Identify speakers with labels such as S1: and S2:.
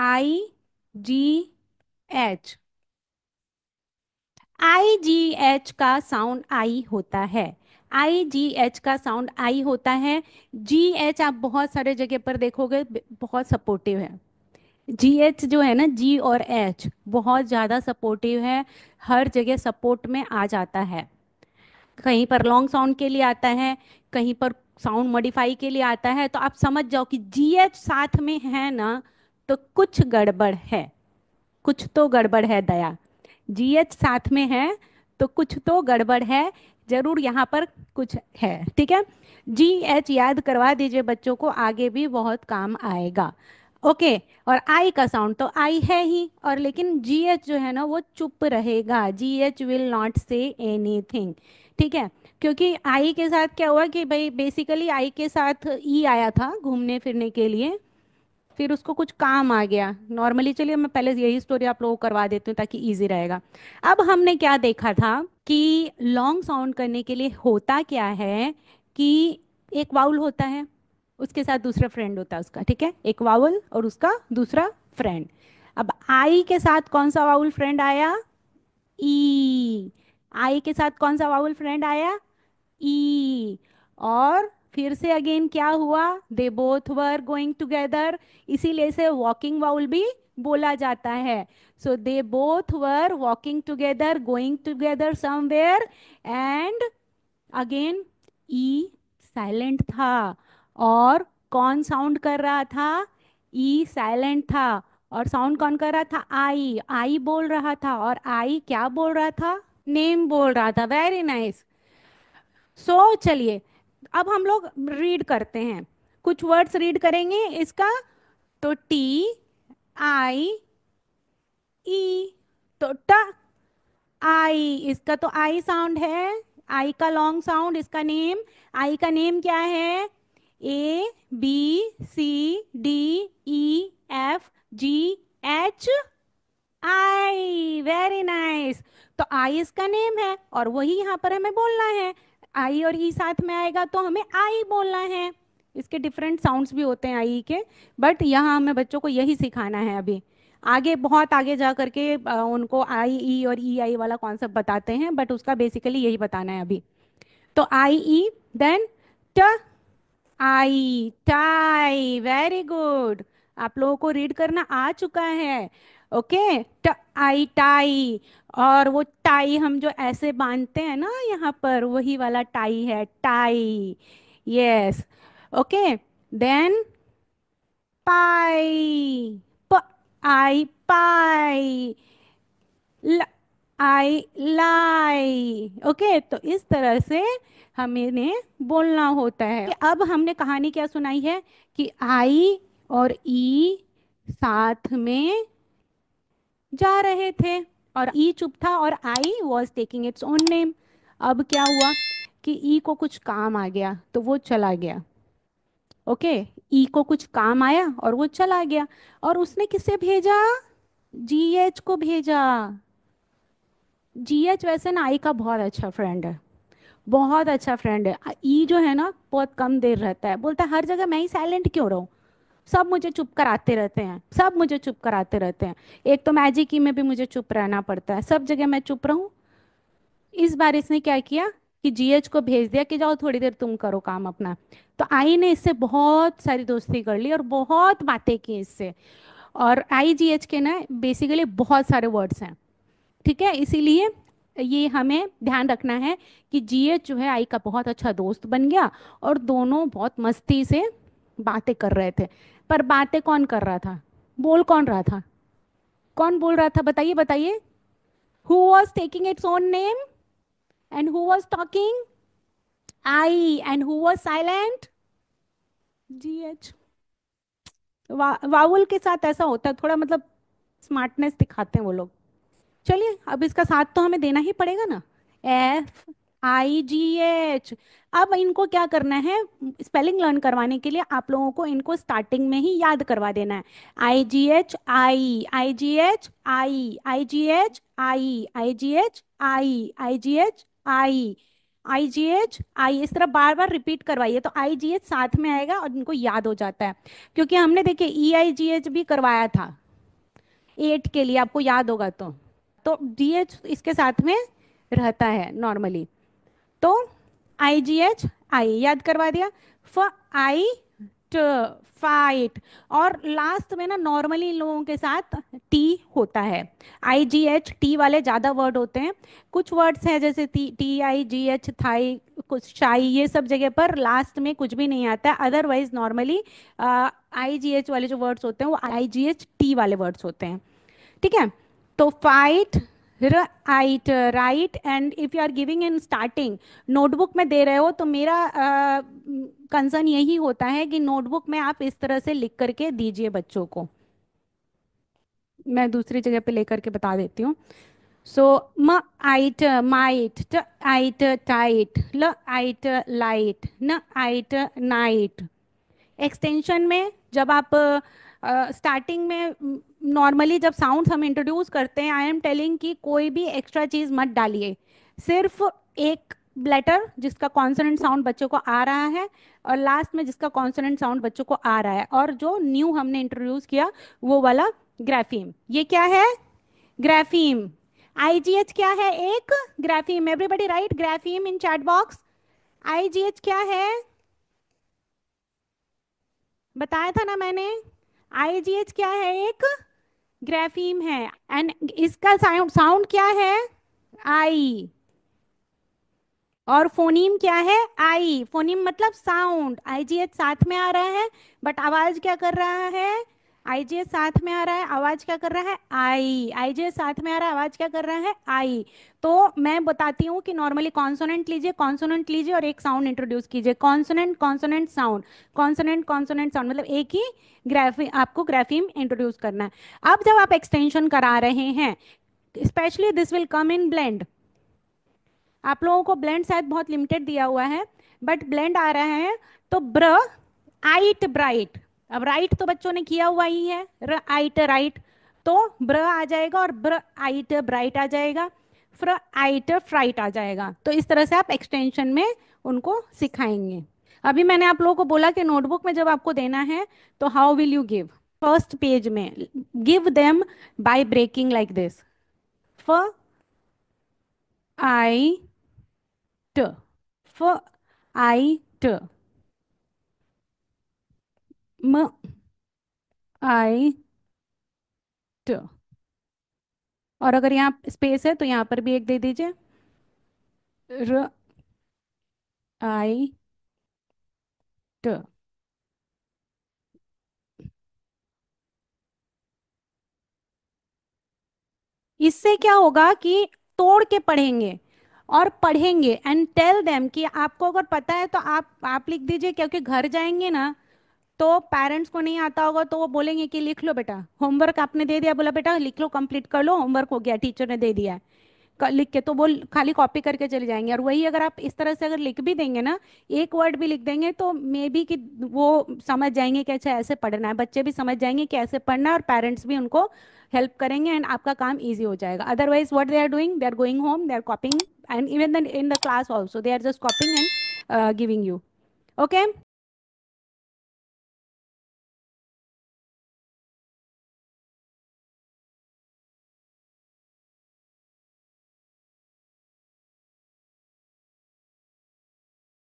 S1: IGH। IGH का sound आई होता है। IGH का साउंड आई होता है। GH आप बहुत सारे जगह पर देखोगे बहुत सपोर्टिव है। GH जो है ना, G और H बहुत ज़्यादा सपोर्टिव है। हर जगह सपोर्ट में आ जाता है। कहीं पर लॉन्ग साउंड के लिए आता है, कहीं पर साउंड मॉडिफाई के लिए आता है। तो आप समझ जाओ कि GH साथ में है ना, तो कुछ गड़बड़ है। कुछ तो गड़बड़ है दया। GH साथ में है तो कुछ तो गड़बड़ है। जरूर यहाँ पर कुछ है। ठीक है। GH याद करवा दीजिए बच्चों को, आगे भी बहुत काम आएगा। ओके। और आई का साउंड तो आई है ही, और लेकिन GH जो है ना वो चुप रहेगा। GH will not say anything. ठीक है। क्योंकि आई के साथ क्या हुआ कि भाई बेसिकली आई के साथ ई आया था घूमने फिरने के लिए, फिर उसको कुछ काम आ गया नॉर्मली। चलिए मैं पहले यही स्टोरी आप लोगों को करवा देती हूँ ताकि इजी रहेगा। अब हमने क्या देखा था कि लॉन्ग साउंड करने के लिए होता क्या है कि एक वाउल होता है, उसके साथ दूसरा फ्रेंड होता है उसका। ठीक है, एक वाउल और उसका दूसरा फ्रेंड। अब आई के साथ कौन सा वाउल फ्रेंड आया? ई। आई के साथ कौन सा वाउल फ्रेंड आया? ई। और फिर से अगेन क्या हुआ? They both were going together, इसीलिए इसे वॉकिंग वाउल भी बोला जाता है। So they both were walking together, going together somewhere, and again E silent था। और कौन साउंड कर रहा था? ई साइलेंट था। और साउंड कौन कर रहा था? आई। आई बोल रहा था। और आई क्या बोल रहा था? नेम बोल रहा था। Very nice. सो चलिए अब हम लोग रीड करते हैं, कुछ वर्ड्स रीड करेंगे इसका। तो TIE। तो ट आई, इसका तो आई साउंड है। आई का लॉन्ग साउंड, इसका नेम। आई का नेम क्या है? ABCDEFGH I. Very nice. तो आई इसका नेम है और वही यहाँ पर हमें बोलना है। आई और ई साथ में आएगा तो हमें आई बोलना है। इसके डिफरेंट साउंड्स भी होते हैं आई के, बट यहाँ हमें बच्चों को यही सिखाना है अभी। आगे बहुत आगे जा करके उनको आई ई और ई आई वाला कॉन्सेप्ट बताते हैं, बट उसका बेसिकली यही बताना है अभी। तो आई ई, देन ट आई, टाई। Very good. आप लोगों को रीड करना आ चुका है। ओके। ट आई, टाई। और वो टाई हम जो ऐसे बांधते हैं ना यहाँ पर, वही वाला टाई है, tie. Yes. Okay. Than pi. प आई, पाई। ल आई, लाई। ओके। तो इस तरह से हमें इन्हें बोलना होता है। कि अब हमने कहानी क्या सुनाई है कि आई और ई साथ में जा रहे थे, और ई चुप था और I was taking its own name. अब क्या हुआ कि ई को कुछ काम आ गया तो वो चला गया। ओके। ई को कुछ काम आया और वो चला गया। और उसने किसे भेजा? GH को भेजा। GH वैसे ना आई का बहुत अच्छा फ्रेंड है, बहुत अच्छा फ्रेंड है। ई जो है ना बहुत कम देर रहता है, बोलता है हर जगह मैं ही साइलेंट क्यों रहूं, सब मुझे चुप कराते रहते हैं, सब मुझे चुप कराते रहते हैं। एक तो मैजिक ई में भी मुझे चुप रहना पड़ता है, सब जगह मैं चुप रहूं। इस बार इसने क्या किया कि GH को भेज दिया कि जाओ थोड़ी देर तुम करो काम अपना। तो आई ने इससे बहुत सारी दोस्ती कर ली और बहुत बातें की इससे। और IGH के ना बेसिकली बहुत सारे वर्ड्स हैं। ठीक है, इसीलिए ये हमें ध्यान रखना है कि GH जो है आई का बहुत अच्छा दोस्त बन गया, और दोनों बहुत मस्ती से बातें कर रहे थे। पर बातें कौन कर रहा था? बोल कौन रहा था? कौन बोल रहा था? बताइए बताइए। Who was taking its own name and who was talking? I. And who was silent? GH। वावुल के साथ ऐसा होता है थोड़ा, मतलब स्मार्टनेस दिखाते हैं वो लोग। चलिए अब इसका साथ तो हमें देना ही पड़ेगा ना। FIGH। अब इनको क्या करना है, स्पेलिंग लर्न करवाने के लिए आप लोगों को इनको स्टार्टिंग में ही याद करवा देना है। IGH आई, IGH आई, IGH आई, IGH आई, IGH आई, IGH आई, इस तरह बार बार रिपीट करवाइए तो IGH साथ में आएगा और इनको याद हो जाता है। क्योंकि हमने देखिए EIGH भी करवाया था, एट के लिए आपको याद होगा तो डी एच इसके साथ में रहता है नॉर्मली। तो आई जी एच, आई याद करवा दिया। आई फाइट। और लास्ट में ना नॉर्मली इन लोगों के साथ टी होता है। आई जी एच टी वाले ज्यादा वर्ड होते हैं। कुछ वर्ड्स हैं जैसे T T I G H थाई, कुछ शाई, ये सब जगह पर लास्ट में कुछ भी नहीं आता है। Otherwise normally I G H वाले जो वर्ड्स होते हैं वो आई जी एच टी वाले वर्ड्स होते हैं। ठीक है। तो fight, right, right. And if you are giving in starting, notebook में दे रहे हो तो मेरा कंसर्न यही होता है कि नोटबुक में आप इस तरह से लिख करके दीजिए बच्चों को। मैं दूसरी जगह पे लेकर के बता देती हूँ। सो म आइट माइट, ट आइट टाइट, ल आइट लाइट, न आइट नाइट। एक्सटेंशन में जब आप स्टार्टिंग में नॉर्मली जब साउंड हम इंट्रोड्यूस करते हैं, आई एम टेलिंग कि कोई भी एक्स्ट्रा चीज मत डालिए। सिर्फ एक लेटर जिसका कॉन्सोनेंट साउंड बच्चों को आ रहा है, और लास्ट में जिसका कॉन्सोनेंट साउंड बच्चों को आ रहा है, और जो न्यू हमने इंट्रोड्यूस किया वो वाला ग्राफीम। ये क्या है? ग्राफीम। आईजीएच क्या है? एक grapheme. Everybody write grapheme in chat box. IGH क्या है? बताया था ना मैंने। आईजीएच क्या है? एक ग्राफीम है। एंड इसका साउंड साउंड क्या है? आई। और फोनीम क्या है? आई। फोनीम मतलब साउंड। आईजीएच साथ में आ रहा है, बट आवाज क्या कर रहा है? आईजीएच साथ में आ रहा है, आवाज क्या कर रहा है? आई। आईजीएच साथ में आ रहा है, आवाज क्या कर रहा है? आई। तो मैं बताती हूँ कि नॉर्मली कॉन्सोनेंट लीजिए, कॉन्सोनेंट लीजिए और एक साउंड इंट्रोड्यूस कीजिए। Consonant, consonant, sound, consonant, consonant, sound, मतलब एक ही ग्राफी आपको ग्राफीम इंट्रोड्यूस करना है। अब जब आप एक्सटेंशन करा रहे हैं, specially this will come in blend. आप लोगों को ब्लेंड शायद बहुत लिमिटेड दिया हुआ है, बट ब्लेंड आ रहा है। तो ब्र आइट ब्राइट। अब राइट तो बच्चों ने किया हुआ ही है, र आइट राइट। तो ब्र आ जाएगा और ब्र आइट ब्राइट आ जाएगा, फ्र आइट फ्राइट आ जाएगा। तो इस तरह से आप एक्सटेंशन में उनको सिखाएंगे। अभी मैंने आप लोगों को बोला कि नोटबुक में जब आपको देना है तो how will you give? First page में give them by breaking like this. फ आई ट, फ आई ट, म आई ट। और अगर यहाँ स्पेस है तो यहाँ पर भी एक दे दीजिए, र आई ट। इससे क्या होगा कि तोड़ के पढ़ेंगे और पढ़ेंगे। एंड टेल देम कि आपको अगर पता है तो आप लिख दीजिए, क्योंकि घर जाएंगे ना तो पेरेंट्स को नहीं आता होगा तो वो बोलेंगे कि लिख लो बेटा, होमवर्क आपने दे दिया, बोला बेटा लिख लो, कंप्लीट कर लो, होमवर्क हो गया, टीचर ने दे दिया है। लिख के तो वो खाली कॉपी करके चले जाएंगे। और वही अगर आप इस तरह से अगर लिख भी देंगे ना, एक वर्ड भी लिख देंगे, तो मे बी कि वो समझ जाएंगे कि अच्छा ऐसे पढ़ना है। बच्चे भी समझ जाएंगे कि ऐसे पढ़ना है, और पेरेंट्स भी उनको हेल्प करेंगे, एंड आपका काम ईजी हो जाएगा। Otherwise what they are doing, they are going home, they are copying, and even in the class also they are just copying and giving you. Okay.